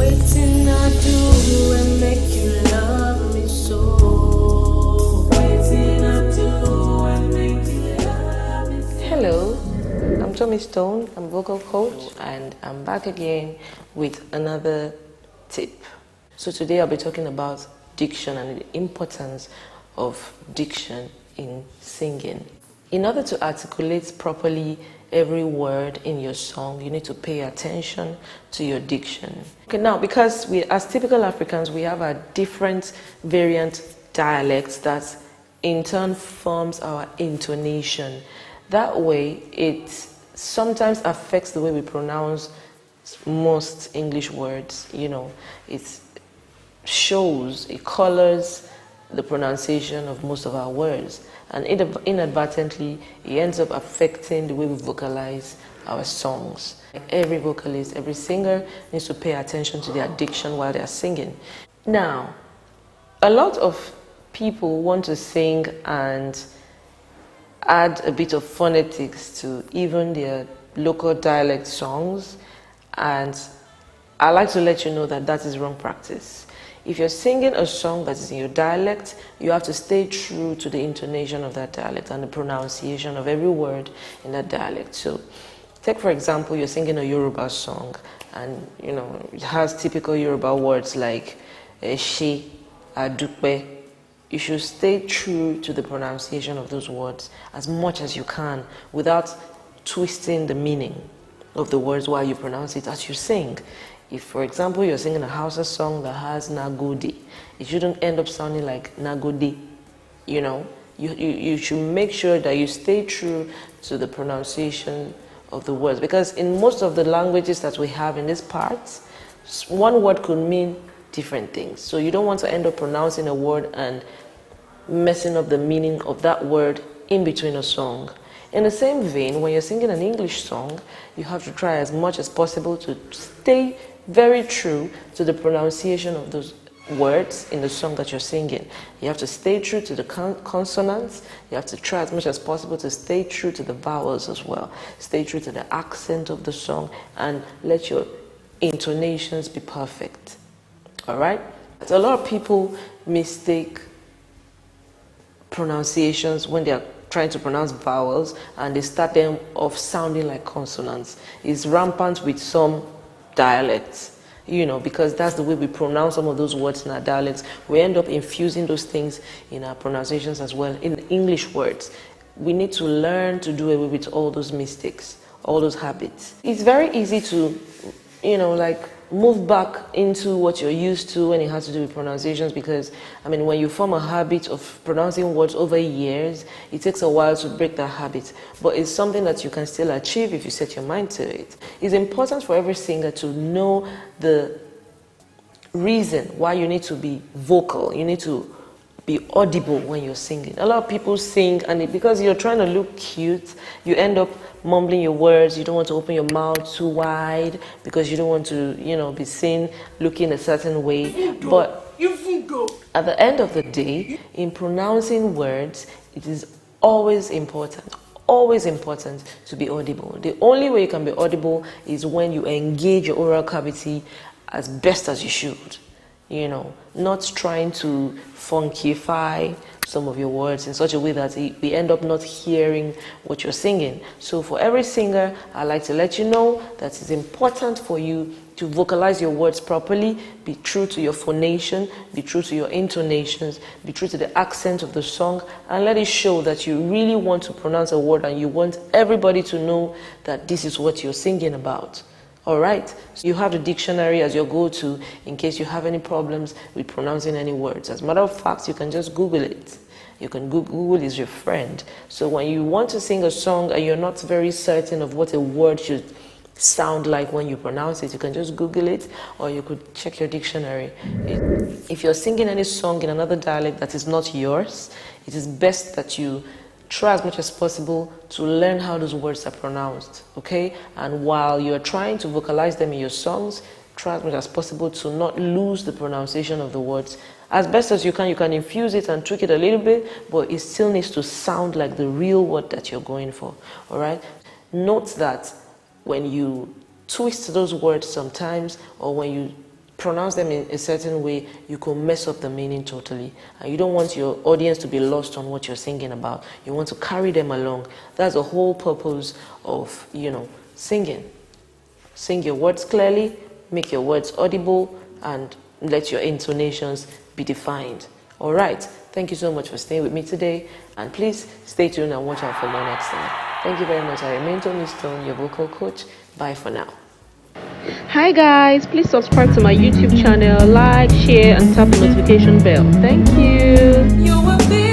Waiting I do and make you love me so. Waiting I do and make you love me so. Hello, I'm TOMISTONE, I'm vocal coach, and I'm back again with another tip. So today I'll be talking about diction and the importance of diction in singing. In order to articulate properly every word in your song, you need to pay attention to your diction. Okay, now because we, as typical Africans, we have a different variant dialects that in turn forms our intonation. That way, it sometimes affects the way we pronounce most English words. You know, it shows, it colors the pronunciation of most of our words, and inadvertently it ends up affecting the way we vocalize our songs. Every vocalist, every singer needs to pay attention to their diction while they're singing. Now, a lot of people want to sing and add a bit of phonetics to even their local dialect songs, and I like to let you know that that is wrong practice. If you're singing a song that is in your dialect, you have to stay true to the intonation of that dialect and the pronunciation of every word in that dialect. So, take for example, you're singing a Yoruba song, and you know it has typical Yoruba words like "she," "adupe." You should stay true to the pronunciation of those words as much as you can without twisting the meaning of the words while you pronounce it as you sing. If, for example, you're singing a Hausa song that has nagodi, it shouldn't end up sounding like nagodi. You know, you should make sure that you stay true to the pronunciation of the words, because in most of the languages that we have in this part, one word could mean different things. So you don't want to end up pronouncing a word and messing up the meaning of that word in between a song. In the same vein, when you're singing an English song, you have to try as much as possible to stay very true to the pronunciation of those words in the song that you're singing. You have to stay true to the consonants. You have to try as much as possible to stay true to the vowels as well. Stay true to the accent of the song and let your intonations be perfect. All right? A lot of people mistake pronunciations when they are trying to pronounce vowels, and they start them off sounding like consonants. It's rampant with some dialects, you know, because that's the way we pronounce some of those words in our dialects. We end up infusing those things in our pronunciations as well in English words. We need to learn to do away with all those mistakes, all those habits. It's very easy to, you know, like move back into what you're used to when it has to do with pronunciations, because I mean, when you form a habit of pronouncing words over years, it takes a while to break that habit, but it's something that you can still achieve if you set your mind to it. It's important for every singer to know the reason why you need to be vocal. You need to be audible when you're singing. A lot of people sing, and because you're trying to look cute, you end up mumbling your words. You don't want to open your mouth too wide because you don't want to, you know, be seen looking a certain way. But at the end of the day, in pronouncing words, it is always important to be audible. The only way you can be audible is when you engage your oral cavity as best as you should. You know, not trying to funkify some of your words in such a way that we end up not hearing what you're singing. So for every singer, I like to let you know that it's important for you to vocalize your words properly, be true to your phonation, be true to your intonations, be true to the accent of the song, and let it show that you really want to pronounce a word and you want everybody to know that this is what you're singing about. Alright, so you have the dictionary as your go-to in case you have any problems with pronouncing any words. As a matter of fact, you can just Google it. You can Google is your friend. So when you want to sing a song and you're not very certain of what a word should sound like when you pronounce it, you can just Google it, or you could check your dictionary. If you're singing any song in another dialect that is not yours, it is best that you try as much as possible to learn how those words are pronounced, okay? And while you're trying to vocalize them in your songs, try as much as possible to not lose the pronunciation of the words. As best as you can infuse it and tweak it a little bit, but it still needs to sound like the real word that you're going for, all right? Note that when you twist those words sometimes, or when you pronounce them in a certain way, you could mess up the meaning totally. And you don't want your audience to be lost on what you're singing about. You want to carry them along. That's the whole purpose of, singing. Sing your words clearly, make your words audible, and let your intonations be defined. All right. Thank you so much for staying with me today. And please stay tuned and watch out for more next time. Thank you very much. I remain TOMISTONE, your vocal coach. Bye for now. Hi guys, please subscribe to my YouTube channel, like, share, and tap the notification bell. Thank you.